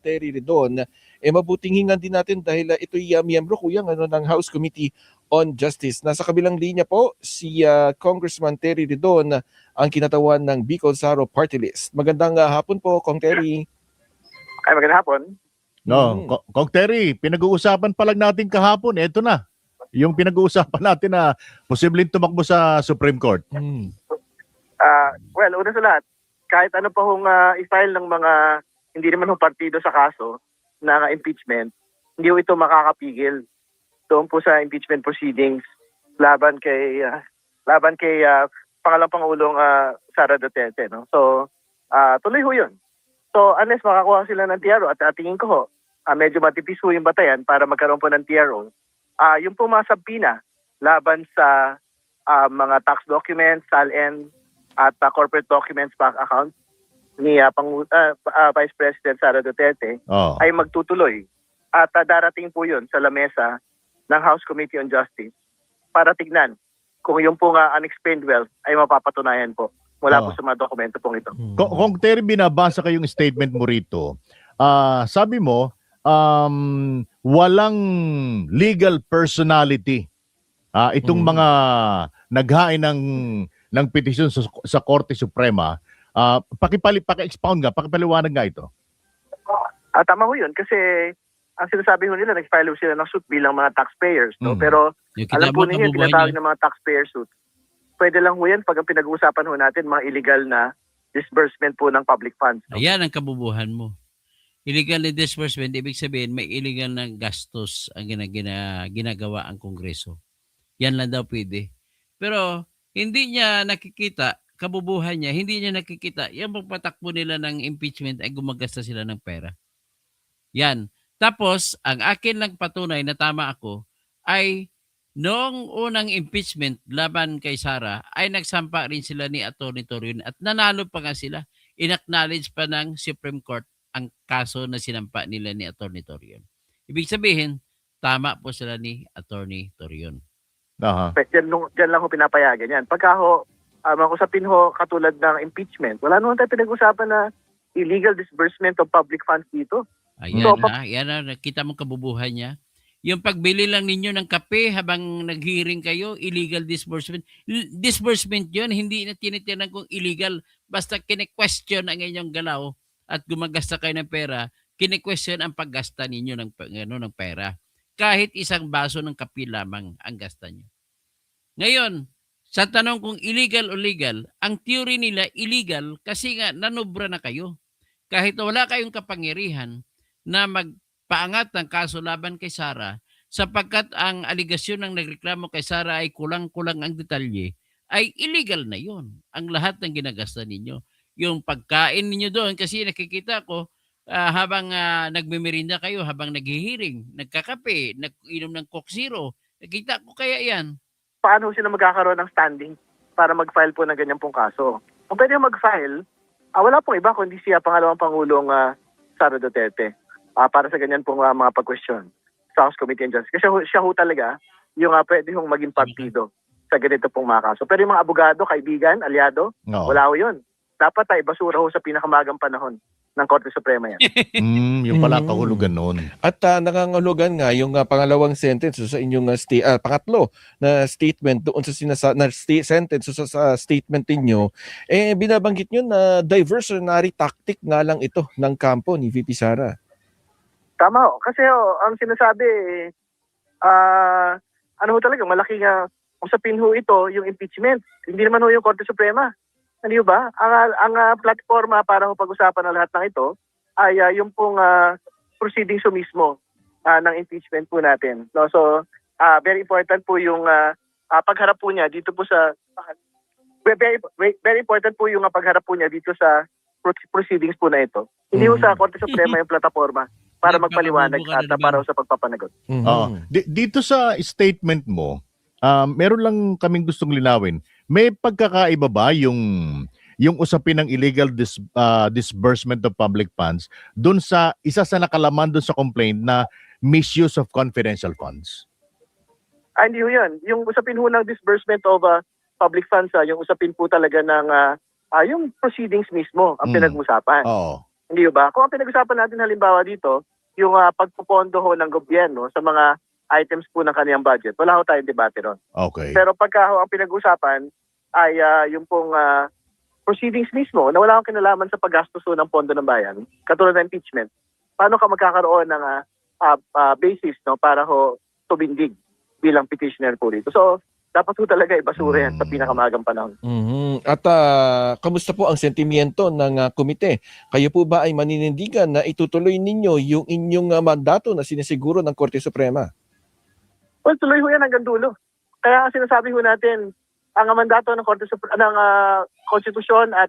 S2: Terry Ridon, mabuting hingan din natin dahil ito'y miyembro ng House Committee on Justice. Nasa kabilang linya po si Congressman Terry Ridon, ang kinatawan ng Bicol Saro Party List. Magandang hapon po, Kong Terry.
S3: Ay, magandang hapon.
S4: No, Kong Terry, pinag-uusapan pa lang natin kahapon, eto na. Yung pinag-uusapan natin na posibleng tumakbo sa Supreme Court.
S3: Well, una sa lahat, kahit ano pa hong i-file ng mga hindi naman hong partido sa kaso na impeachment, hindi ho ito makakapigil doon po sa impeachment proceedings laban kay Pangalawang Pangulong Sara Duterte, no? So, tuloy ho 'yun. So, unless makakuha sila ng TRO at tingin ko ho, medyo matipis ho yung batayan para magkaroon po ng TRO. Yung po mga sabpina laban sa mga tax documents, SALN at corporate documents bank account ni Vice President Sara Duterte ay magtutuloy. At darating po yun sa lamesa ng House Committee on Justice para tignan kung yung pong unexplained wealth ay mapapatunayan po mula po sa mga dokumento pong ito.
S4: Kung Terry, binabasa kayong statement mo rito, sabi mo, walang legal personality. Itong mga naghain ng petisyon sa Korte Suprema. Paki-expound nga, pakipaliwanag nga ito.
S3: Tama ho yun kasi ang sinasabi ho nila, nag-file ho sila ng suit bilang mga taxpayers. No? Pero
S1: Yung
S3: alam
S1: kita
S3: po
S1: mo,
S3: ninyo,
S1: kabubuhan
S3: tinatawag
S1: niya.
S3: ng mga taxpayer suit. Pwede lang ho yan pag ang pinag-uusapan ho natin mga illegal na disbursement po ng public funds. No?
S1: Ayan ang kabubuhan mo. Illegal na disbursement, ibig sabihin may illegal na gastos ang ginagawa ang Kongreso. Yan lang daw pwede. Pero hindi niya nakikita, kabubuhan niya, hindi niya nakikita, yung pagpatakbo nila ng impeachment ay gumagasta sila ng pera. Yan. Tapos, ang akin lang patunay na tama ako ay noong unang impeachment laban kay Sara ay nagsampa rin sila ni Atty. Torion at nanalo pa nga sila. Inacknowledge pa ng Supreme Court ang kaso na sinampa nila ni Atty. Torion. Ibig sabihin, tama po sila ni Atty. Torion.
S4: Aha.
S3: Diyan lang ho pinapayagan yan. Pagka ho, mga usapin ho katulad ng impeachment, wala naman tayo pinag-usapan na illegal disbursement of public funds dito.
S1: Ayan
S3: So,
S1: na, yan na, nakita mo kabubuhan niya. Yung pagbili lang ninyo ng kape habang nag-hearing kayo, illegal disbursement. Disbursement yun, hindi na tinitinan kung illegal. Basta kine-question ang inyong galaw at gumagasta kayo ng pera, kine-question ang paggasta ninyo ng pera. Kahit isang baso ng kape lamang ang gasta nyo. Ngayon, sa tanong kung illegal o legal, ang theory nila illegal kasi nga nanobra na kayo. Kahit wala kayong kapangyarihan na magpaangat ng kaso laban kay Sara, sapagkat ang aligasyon ng nagreklamo kay Sara ay kulang-kulang ang detalye, ay illegal na yon ang lahat ng ginagasta ninyo. Yung pagkain ninyo doon, kasi nakikita ko, habang nagmimerinda kayo, habang naghihiring, nagkakape, nag-inom ng Coke Zero, nakita ko kaya yan.
S3: Paano sila magkakaroon ng standing para mag-file po ng ganyan pong kaso? Kung pwede mag-file, wala pong iba kundi siya pangalawang Pangulong Sara Duterte para sa ganyan pong mga pag-question sa House Committee on Justice. Kasi siya ho talaga yung pwede hong maging partido sa ganito pong mga kaso. Pero yung mga abogado, kaibigan, aliado,
S4: Oo.
S3: wala ho yun. Dapat ay basura ho sa pinakamagang panahon ng Korte Suprema yan.
S4: Yung pala kahulugan noon.
S2: At nangangahulugan nga yung pangalawang sentence sa inyong pangatlo na statement doon sa sentence sa statement niyo, binabanggit niyo na diversionary tactic nga lang ito ng kampo ni VP Sara.
S3: Tama ho. Kasi ang sinasabi, ano ho talaga, malaking usapin ho ito, yung impeachment. Hindi naman ho yung Korte Suprema. Hindi ba? Ang platforma para ho pag-usapan ng lahat ng ito ay yung pong proceedings mismo ng impeachment po natin. No? So, very important po yung pagharap po niya dito po sa very important po yung pagharap po niya dito sa proceedings po na ito. Hindi ho sa Korte Suprema yung plataforma para magpaliwanag at para ho sa pagpapanagot.
S4: Dito sa statement mo, meron lang kaming gustong linawin. May pagkakaiba ba yung usapin ng illegal disbursement of public funds doon sa isa sa nakalaman doon sa complaint na misuse of confidential funds?
S3: Hindi ho yan. Yung usapin ho ng disbursement of public funds, yung usapin po talaga ng yung proceedings mismo ang pinag-usapan.
S4: Oo.
S3: Hindi ba? Kung ang pinag-usapan natin halimbawa dito, yung pagpupondo ho ng gobyerno sa mga items po ng kaniyang budget, wala ho tayong debate ron.
S4: Okay.
S3: Pero pagka ho ang pinag-usapan ay yung pong proceedings mismo na wala akong kinalaman sa paggastos ho ng pondo ng bayan, katulad ng impeachment, paano ka magkakaroon ng basis no, para ho tumindig bilang petitioner po dito. So, dapat ho talaga ibasura yan sa pinakamagang panahon.
S2: At kamusta po ang sentimiento ng komite? Kayo po ba ay maninindigan na itutuloy ninyo yung inyong mandato na sinisiguro ng Korte Suprema?
S3: Well, tuloy ho yan hanggang dulo. Kaya sinasabi ho natin, ang mandato ng Korte ng Konstitusyon at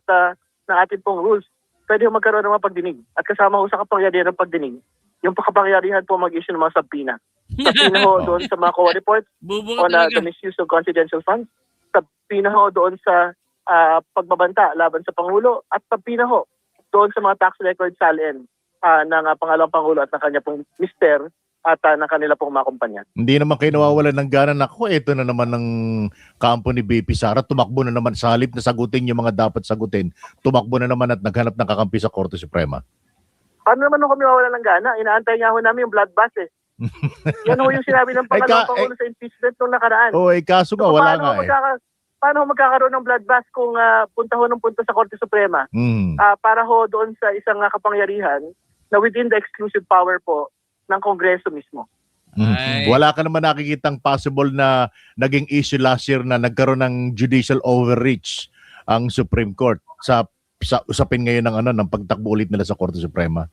S3: ng ating pong rules, pwede ho magkaroon ng mga pagdinig. At kasama ho sa kapangyarihan ng pagdinig, yung kapangyarihan po mag-issue ng mga subpoena. Subpoena ho doon sa mga COA reports on the misuse of confidential funds. Subpoena ho doon sa pagbabanta laban sa Pangulo. At subpoena ho doon sa mga tax record salin ng pangalawang Pangulo at ng kanya pong mister at ng kanila pong mga kumpanya.
S4: Hindi naman kayo nawawalan ng gana na ito na naman ng kampo ni BP Sara, tumakbo na naman sa halip na sagutin yung mga dapat sagutin. Tumakbo na naman at naghanap ng kakampi sa Korte Suprema.
S3: Paano naman kung kami mawala ng gana? Inaantay nga ho namin yung bloodbath eh. Yan ho yung sinabi ng pangalawang Pangulo sa impeachment nung nakaraan.
S4: kaso nga,
S3: So,
S4: wala
S3: paano
S4: nga eh.
S3: paano ho magkakaroon ng bloodbath kung punta ho ng punta sa Korte Suprema
S4: Mm.
S3: para ho doon sa isang kapangyarihan na within the exclusive power po ng Kongreso mismo.
S1: Ay.
S4: Wala ka naman nakikitang possible na naging issue last year na nagkaroon ng judicial overreach ang Supreme Court sa usapin ngayon ng pagtakbo ulit nila sa Korte Suprema.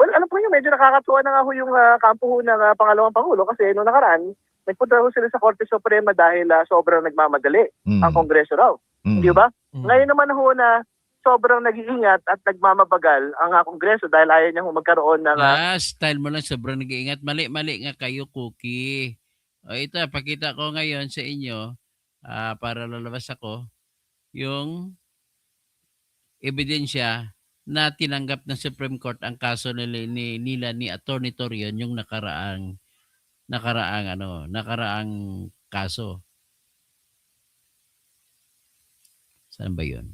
S3: Well, ano po yun, medyo nakakatuwa na nga ho yung kampo ho ng pangalawang Pangulo kasi noong nakaraan, nagpunta ho sila sa Korte Suprema dahil sobrang nagmamadali ang Kongreso raw.
S4: Mm.
S3: Di ba? Ngayon naman ho na sobrang nag-iingat at nagmamabagal ang Kongreso dahil ayaw niya ho magkaroon ng...
S1: Style mo lang sobrang nag-iingat. Mali-mali nga kayo, Cookie. O ito, pakita ko ngayon sa inyo para lalabas ako yung ebidensya na tinanggap ng Supreme Court ang kaso nila ni Attorney Torion yung nakaraang kaso. Saan ba 'yun?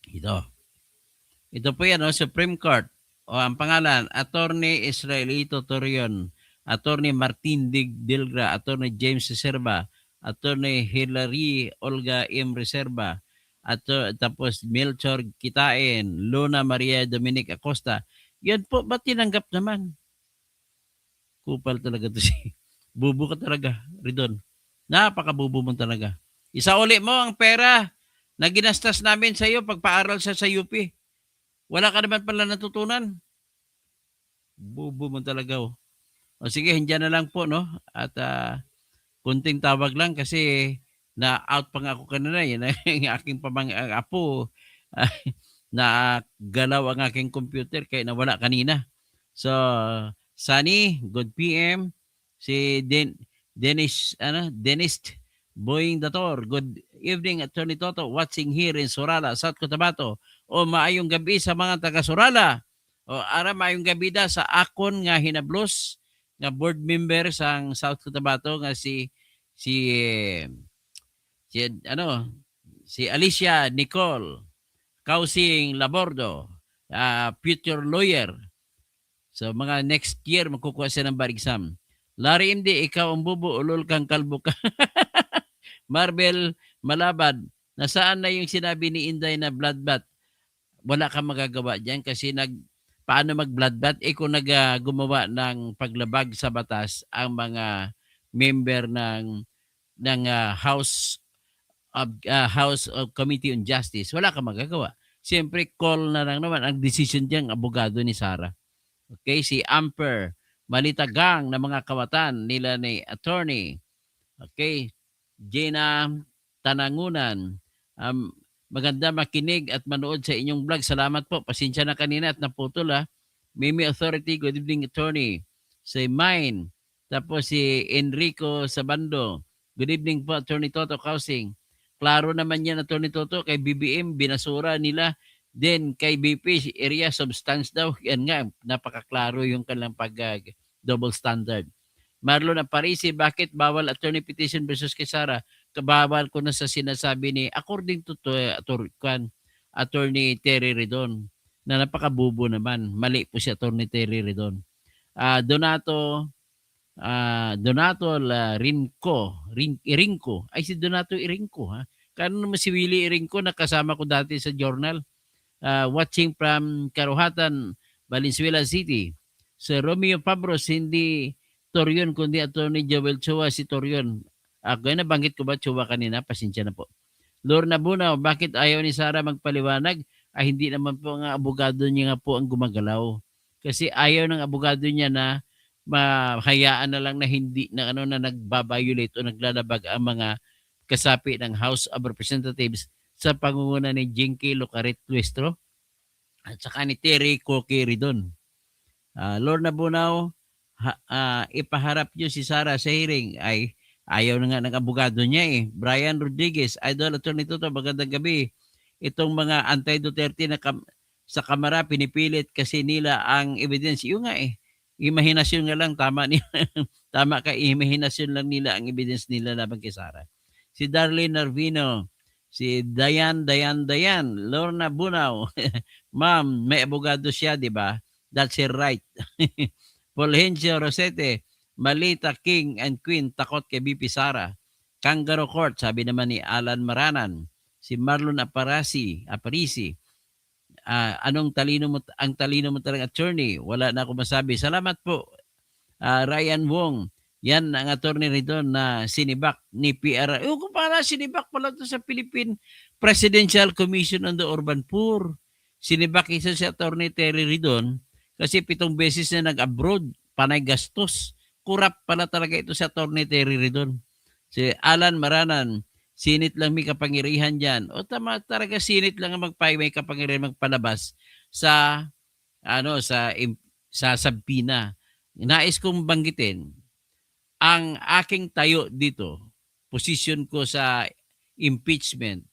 S1: Ito po yan, Supreme Court. O ang pangalan, Attorney Israelito Torion, Attorney Martin Dilgra, Attorney James Reserva, Attorney Hilary Olga M. Reserva, at tapos Melchor Kitain, Luna Maria Dominic Acosta. Yan po, ba't tinanggap naman? Kupal talaga to si bubo ka talaga, Ridon. Napakabubo mo talaga. Isauli mo ang pera na ginastas namin sa iyo pagpaaral sa UP. Wala ka naman pala natutunan. Bubo mo talaga. O sige, hindiyan na lang po, no? At kunting tawag lang kasi na-out pa nga ako kanina. Yan ang aking apo. Na galaw ang aking computer kaya nawala kanina. So, Sunny, good PM. Si Dennis Boying Dator, good evening, Attorney Toto, watching here in Sorala, South Cotabato. O maayong gabi sa mga taga Sorala. O ara maayong gabi da sa akon nga hinablos nga board member sang South Cotabato nga si Alicia Nicole Causing Labordo, future lawyer. So mga next year makukuha siya ng bar exam. Larry MD, ikaw ang bubo, ulol kang kalbo ka. Marvel Malabad, nasaan na yung sinabi ni Inday na bloodbath? Wala kang magagawa dyan kasi paano mag-bloodbath? Kung gumawa ng paglabag sa batas ang mga member ng House of Committee on Justice, wala kang magagawa. Siyempre, call na lang naman ang decision diyang abogado ni Sara. Okay, si Amper Malitagang na mga kawatan nila ni attorney. Okay, Gina Tanangunan. Maganda makinig at manood sa inyong vlog. Salamat po. Pasensya na kanina at naputol Mimi Authority, good evening attorney. Si Mine. Tapos si Enrico Sabando. Good evening po, Attorney Toto Causing. Klaro naman yan, Attorney Toto, kay BBM, binasura nila. Then kay BP, area substance daw. Yan nga, napakaklaro yung kanilang double standard. Marlon Aparisi, bakit bawal attorney petition versus kay Sara? Kabawal ko na sa sinasabi ni, according to Attorney Terry Redon, na napakabubo naman. Mali po si Attorney Terry Redon. Donato Irinco. Ay, si Donato Irinco. Kano naman si Willie Irinco, nakasama ko dati sa journal. Watching from Karuhatan, Valenzuela City. Sir Romeo Pabros, hindi Torion, kundi Attorney Joel Chua si Torion. Nabanggit ko ba Chua kanina? Pasensya na po. Lorna Bunaw, bakit ayaw ni Sara magpaliwanag? Hindi naman po ang abogado niya nga po ang gumagalaw. Kasi ayaw ng abogado niya na mahayaan na lang na hindi na nagbabiolate o naglalabag ang mga kasapi ng House of Representatives sa pangunguna ni Jinky Lucaret Tuestro at saka ni Terry Cookie Ridon. Lorna Bunaw, ipaharap niyo si Sara sa hearing. Ay ayaw na nga ng abogado niya Brian Rodriguez, Idol Attorney Toto, magandang gabi. Itong mga anti-Duterte na sa Kamara pinipilit kasi nila ang evidence. Yung nga imahinasyon nga lang, tama ka, imahinasyon lang nila ang evidence nila laban kay Sara. Si Darlene Narvino, Si Dayan, Lorna Bunaw. Ma'am, may abogado siya, di ba? That's her right. Fulgencio Rosete, Malita King and Queen, takot kay BP Sara. Kangaroo Court, sabi naman ni Alan Maranan. Si Marlon Aparisi, anong talino mo, ang talino mo talagang attorney. Wala na ako masabi. Salamat po. Ryan Wong, yan ang attorney rito na sinibak ni PR. Kung para sinibak pala to sa Philippine Presidential Commission on the Urban Poor. Sinibak isa si attorney Terry Ridon kasi 7 beses na nag-abroad, panay gastos. Kurap pala talaga ito si attorney Terry Ridon. Si Alan Maranan, sinit lang may kapangyarihan dyan. O tama talaga, sinit lang ang may kapangyarihan magpalabas sa sa Sabina. Nais kong banggitin ang aking tayo dito, position ko sa impeachment.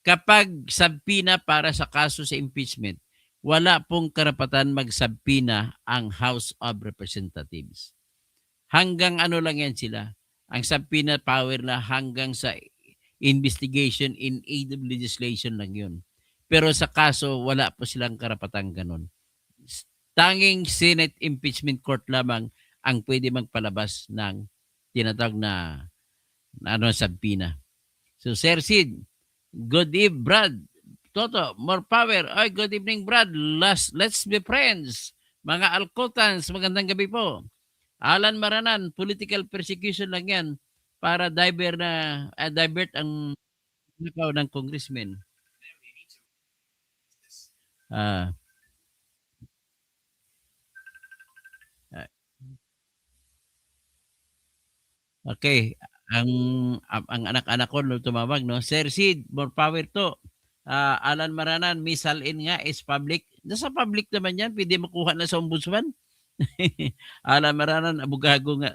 S1: Kapag sabpina para sa kaso sa impeachment, wala pong karapatan magsabpina ang House of Representatives. Hanggang ano lang yan sila. Ang subpoena power na hanggang sa investigation in aid of legislation lang yun. Pero sa kaso, wala po silang karapatang ganun. Tanging Senate Impeachment Court lamang ang pwede magpalabas ng tinatawag na subpoena. So, Sir Sid, good evening, Brad. Toto, more power. Ay, good evening, Brad. Let's be friends. Mga Alcotans, magandang gabi po. Alan Maranan, political persecution lang yan para divert ang nakaw ng congressman. Okay, ang anak-anak ko no tumawag, no. Sir Sid, more power to. Alan Maranan, misalin nga is public. Nasa public naman yan, pwede makuha na sa ombudsman. Alan Maranan, abogado nga.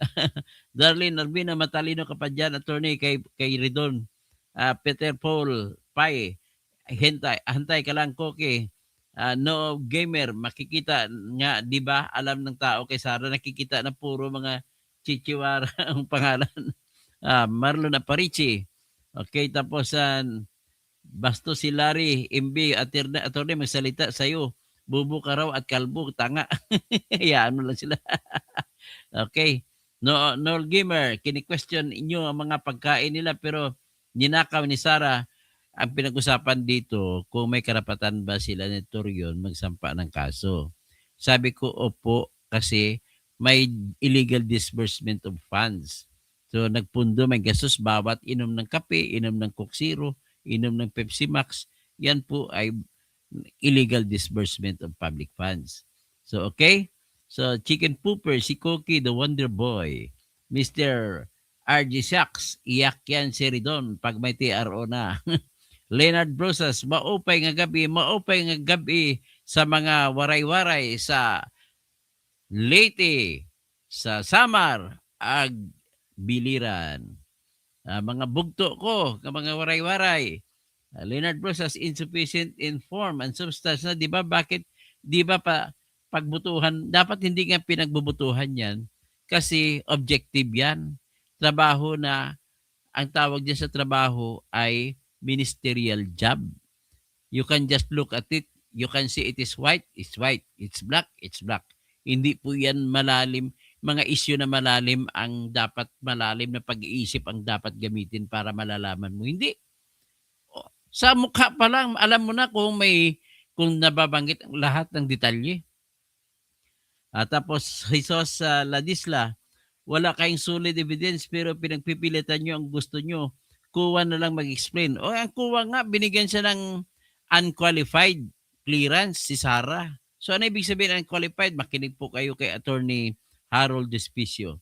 S1: Darlene Arbina, matalino ka pa dyan, attorney kay Ridon. Peter Paul Pai, hantay ka lang, Koke. No gamer, makikita nga, di ba? Alam ng tao kay Sara, nakikita na puro mga chichiwara ang pangalan. Marlon Aparici. Okay, tapos basto si Larry MB, attorney, magsalita sa'yo. Bubo ka raw at kalbo, tanga. Hayaan mo lang sila. Okay. Noel Gamer, kini-question inyo ang mga pagkain nila pero ninakaw ni Sara. Ang pinag-usapan dito, kung may karapatan ba sila ni Torion magsampa ng kaso. Sabi ko, opo, kasi may illegal disbursement of funds. So, nagpundo, may gastos bawat inom ng kape, inom ng Coke Zero, inom ng Pepsi Max. Yan po ay illegal disbursement of public funds. So, okay? So, Chicken Pooper, si Cookie, the Wonder Boy, Mr. RG Sachs, iyak yan si Ridon pag may TRO na. Leonard Brosas, maupay nga gabi sa mga waray-waray sa Leyte, sa Samar, ag biliran. Mga bugto ko, mga waray-waray. Leonard Brosas, insufficient in form and substance na, di ba? Bakit, di ba pa pagbutuhan, dapat hindi nga pinagbubutuhan yan kasi objective yan. Trabaho na, ang tawag dyan sa trabaho ay ministerial job. You can just look at it. You can see it is white, it's white. It's black, it's black. Hindi po yan malalim. Mga issue na malalim ang dapat malalim na pag-iisip ang dapat gamitin para malalaman mo. Hindi. Sa mukha pa lang, alam mo na kung nababanggit ang lahat ng detalye. Tapos, Jesus Ladisla, wala kayong solid evidence pero pinagpipilitan nyo ang gusto nyo. Kuha na lang mag-explain. O, ang kuha nga, binigyan siya ng unqualified clearance si Sara. So, ano ibig sabihin unqualified? Makinig po kayo kay Attorney Harold Despicio.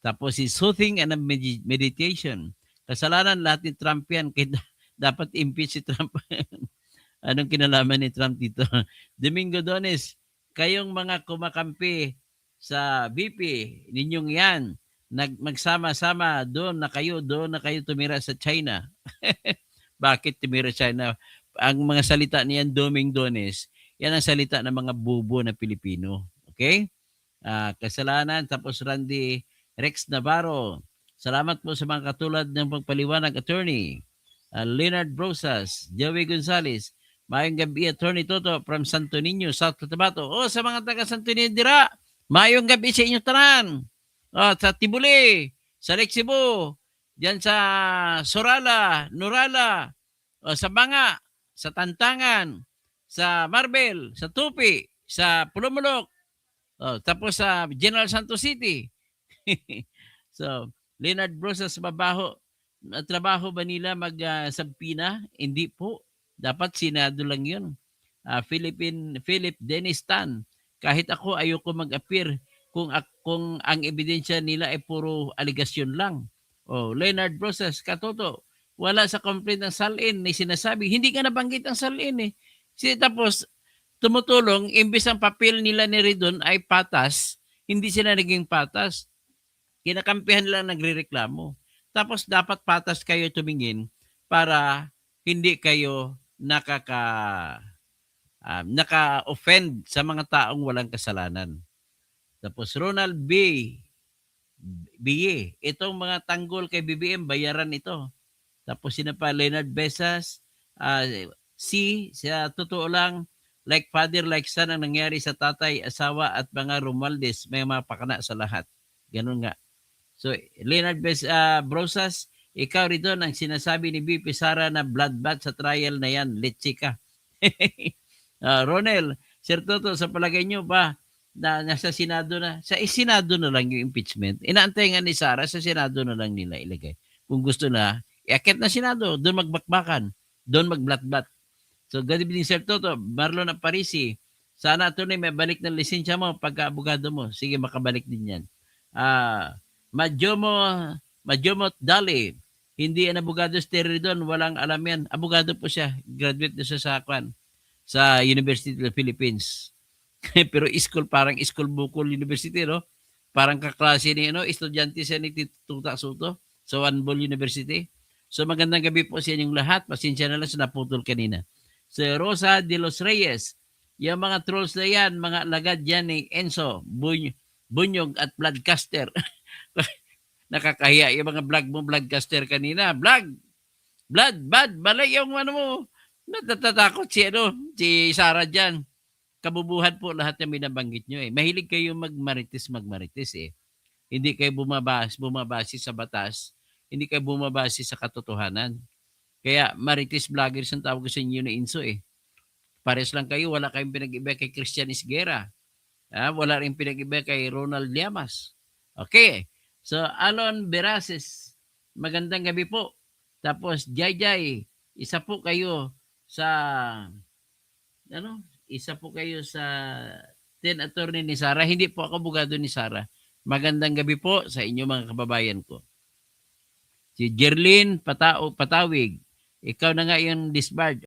S1: Tapos, si soothing and meditation. Kasalanan lahat ni Trump yan. Kaya dapat impeach si Trump. Anong kinalaman ni Trump dito? Domingo Dones, kayong mga kumakampi sa VP, ninyong yan, magsama-sama, doon na kayo tumira sa China. Bakit tumira sa China? Ang mga salita niyan, Doming Dones, yan ang salita ng mga bubo na Pilipino. Okay? Kasalanan. Tapos Randy Rex Navarro, salamat po sa mga katulad ng pagpaliwanag, attorney. Leonard Brosas, Joey Gonzalez, mayong gabi, Attorney Toto from Santo Niño, South Cotabato. Sa mga taga Santo Niño dira, mayong gabi sa inyo tanan. Sa Tibuli, sa Lexibo, diyan sa Sorala, Nurala, sa Banga, sa Tantangan, sa Marbel, sa Tupi, sa Pulumulok, tapos sa General Santos City. So, Leonard Brosas, trabaho ba nila mag-sabpina? Hindi po. Dapat Senado lang yun. Philip Dennis Tan. Kahit ako ayoko mag-appear kung ang ebidensya nila ay puro aligasyon lang. Leonard Brosas, katoto. Wala sa complaint ng salin na sinasabi. Hindi ka nabanggit ang salin eh. Tapos, tumutulong, imbis ang papel nila ni Ridon ay patas, hindi sila naging patas. Kinakampihan lang nagrereklamo. Tapos dapat patas kayo tumingin para hindi kayo naka-offend sa mga taong walang kasalanan. Tapos Ronald B. Itong mga tanggol kay BBM, bayaran ito. Tapos sina pa Leonard Besas, sa totoo lang, like father, like son ang nangyari sa tatay, asawa at mga Romualdez, may mga pakana sa lahat. Ganun nga. So, Leonard Brosas, ikaw rin doon ang sinasabi ni BP Sara na bloodbath sa trial na yan. Letsi ka. Ronel, Sir Toto, sa palagay nyo ba na nasa Senado na? Sa Senado na lang yung impeachment. Inaantay nga ni Sara, sa Senado na lang nila ilagay. Kung gusto na, iakit na Senado, doon magbakbakan, doon magblatbat. So, good evening, Sir Toto. Marlon Aparisi, sana ito na may balik ng lisensya mo pagka-abogado mo. Sige, makabalik din yan. Majomo Dali, hindi ang abogado Steridon, walang alam yan. Abogado po siya, graduate na siya sa University of the Philippines. Pero parang school bukol university, no? Parang kaklase ni estudyante siya ni Tuta Soto sa Wanbol University. So magandang gabi po sa inyong lahat. Pasensya na lang sa naputol kanina. So Rosa de los Reyes, yung mga trolls na yan, mga lagad yan ni Enzo, Bunyog at Bloodcaster. Nakakahiya yung mga vlogcaster kanina. Balay yung mo. Natatakot si Sara dyan. Kabubuhan po lahat yung binabanggit nyo eh. Mahilig kayo magmarites eh. Hindi kayo bumabase sa batas. Hindi kayo bumabase sa katotohanan. Kaya marites vloggers ang tawag ko sa inyo na Inso eh. Pares lang kayo, wala kayong pinag-iba kay Christian Isguera. Wala rin pinag-iba kay Ronald Llamas. Okay. So, Alon Berases, magandang gabi po. Tapos, Jai, isa po kayo sa 10 attorney ni Sara. Hindi po ako abogado ni Sara. Magandang gabi po sa inyo mga kababayan ko. Si Jerlyn Patawig, ikaw na nga yung disbarred.